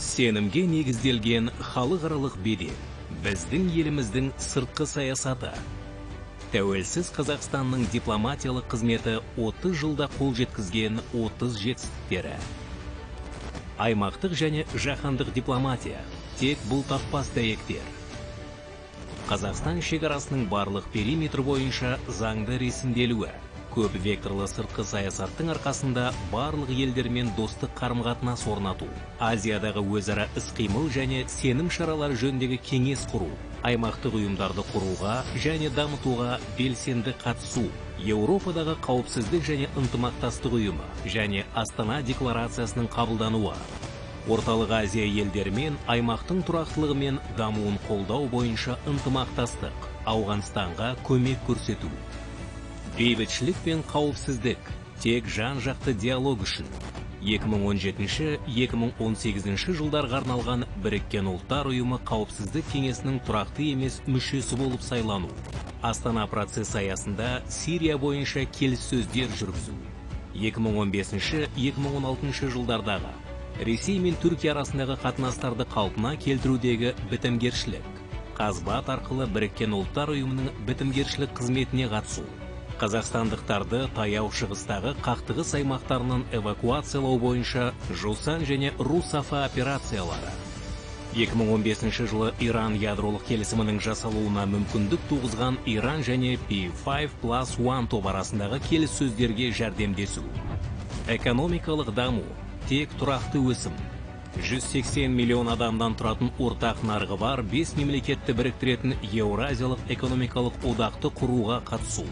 Сенімге негізделген халықаралық бедел, біздің еліміздің сыртқы саясаты. Тәуелсіз Қазақстанның дипломатиялық қызметі 30 жылда қол жеткізген 30 жетістіктері. Аймақтық және жаһандық дипломатия тек бұл тақпас дәйектер. Қазақстан шекарасының барлық периметр бойынша заңды ресімделуі, көп векторлы сыртқы саясаттың арқасында барлық елдермен достық қарым-қатынас орнату, Азиядағы өзара іс-қимыл және сенім шаралары жөніндегі кеңес құру, аймақтық ұйымдарды құруға және дамытуға белсенді қатысу, Еуропадағы қауіпсіздік және ынтымақтастық ұйымы және Астана декларациясының қабылдануы, Орталық Азия елдерімен аймақтың тұрақтылығы мен дамуын қолдау бойынша ынтымақтастық, Ауғанстанға көмек көрсету. Бейбітшілік пен қауіпсіздік тек жан-жақты диалог үшін 2017-2018 жылдарға арналған Біріккен ұлттар ұйымы қауіпсіздік кеңесінің тұрақты емес мүшесі болып сайлану. Астана процесі аясында Сирия бойынша келіссөздер жүргізу. 2015-2016 жылдардағы Ресей мен Түркия арасындағы қатынастарды қалпына келтірудегі бітімгершілік. Қазбат арқылы Біріккен ұлттар ұйымының бітімгершілік қызметіне қатысу. Қазақстандықтарды таяу шығыстағы қақтығыс аймақтарынан эвакуациялау бойынша Жусан және Русафа операциялары. 2015 жылы Иран ядролық келісімінің жасалуына мүмкіндік туғызған Иран және P5+1 топ арасындағы келіссөздерге жәрдемдесу. Экономикалық даму тек тұрақты өсім. 180 миллион адамдан тұратын ортақ нарығы бар 5 мемлекетті біріктіретін Еуразиялық экономикалық одақты құруға қатысу.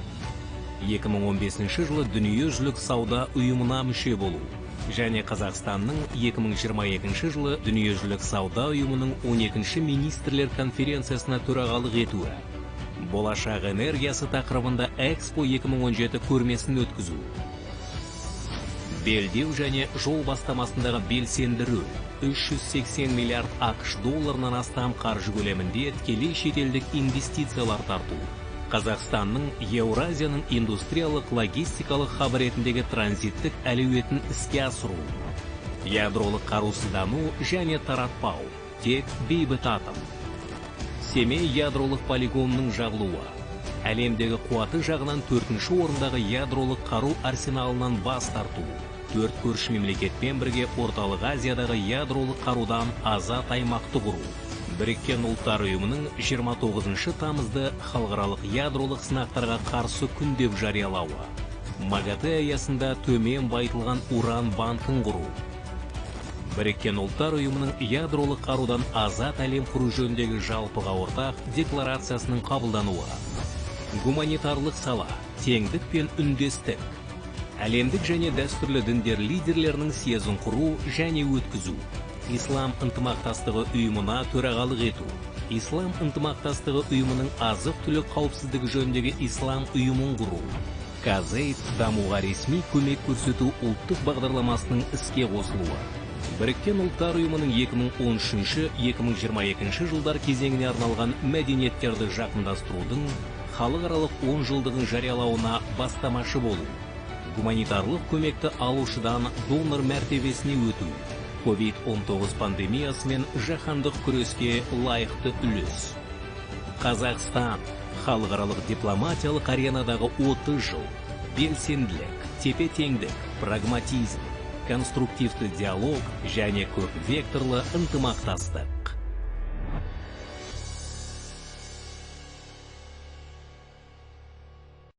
2015 жылы дүниежүзілік сауда ұйымына мүше болу және Қазақстанның 2022 жылы дүниежүзілік сауда ұйымының 12-ші министрлер конференциясына төрағалық етуі. Болашақ энергиясы тақырыбында Экспо 2017 көрмесін өткізу. Белдеу және жол бастамасындағы белсенді рөл 380 миллиард ақш долларынан астам қаржы көлемінде тікелей шетелдік инвестициялар тарту. Қазақстанның Еуразияның индустриялық логистикалық хаб ретіндегі транзиттік әлеуетін іске асыру. Ядролық қарусыздану және таратпау тек бейбіт атом. Семей ядролық полигонының жабылуы. Әлемдегі қуаты жағынан 4-ші орындағы ядролық қару арсеналынан бас тарту. 4 көрші мемлекетпен бірге Орталық Азиядағы ядролық қарудан азат аймақты құру. Біріккен ұлттар ұйымының 29 тамызды халықаралық ядролық сынақтарға қарсы күн деп жариялауы. МАГАТЭ аясында төмен байытылған уран банкін құру. Біріккен ұлттар ұйымының ядролық қарудан азат әлем құру жөніндегі жалпыға ортақ декларациясының қабылдануы. Гуманитарлық сала, теңдік пен үндестік. Әлемдік және дәстүрлі діндер лидерлерінің съезін құру және өткізу. Ислам ынтымақтастығы ұйымына төрағалық ету. Ислам ынтымақтастығы ұйымының азық-түлік қауіпсіздігі жөніндегі ислам ұйымын құру. Казейт дамуға ресми көмек көрсету ұлттық бағдарламасының іске қосылуы. Біріккен ұлттар ұйымының 2013-2022 жылдар кезеңіне арналған мәдениеттерді жақындастырудың халықаралық 10 жылдығын жариялауына бастамашы болу. Гуманитарлық көмекті алушыдан донор мәртебесіне өту. COVID-19 пандемиясы мен жаһандық күреске лайықты үлес. Қазақстан халықаралық дипломатиялық аренадағы 30 жыл. Белсенділік, тепе-теңдік, прагматизм, конструктивті диалог және көп векторлы ынтымақтастық.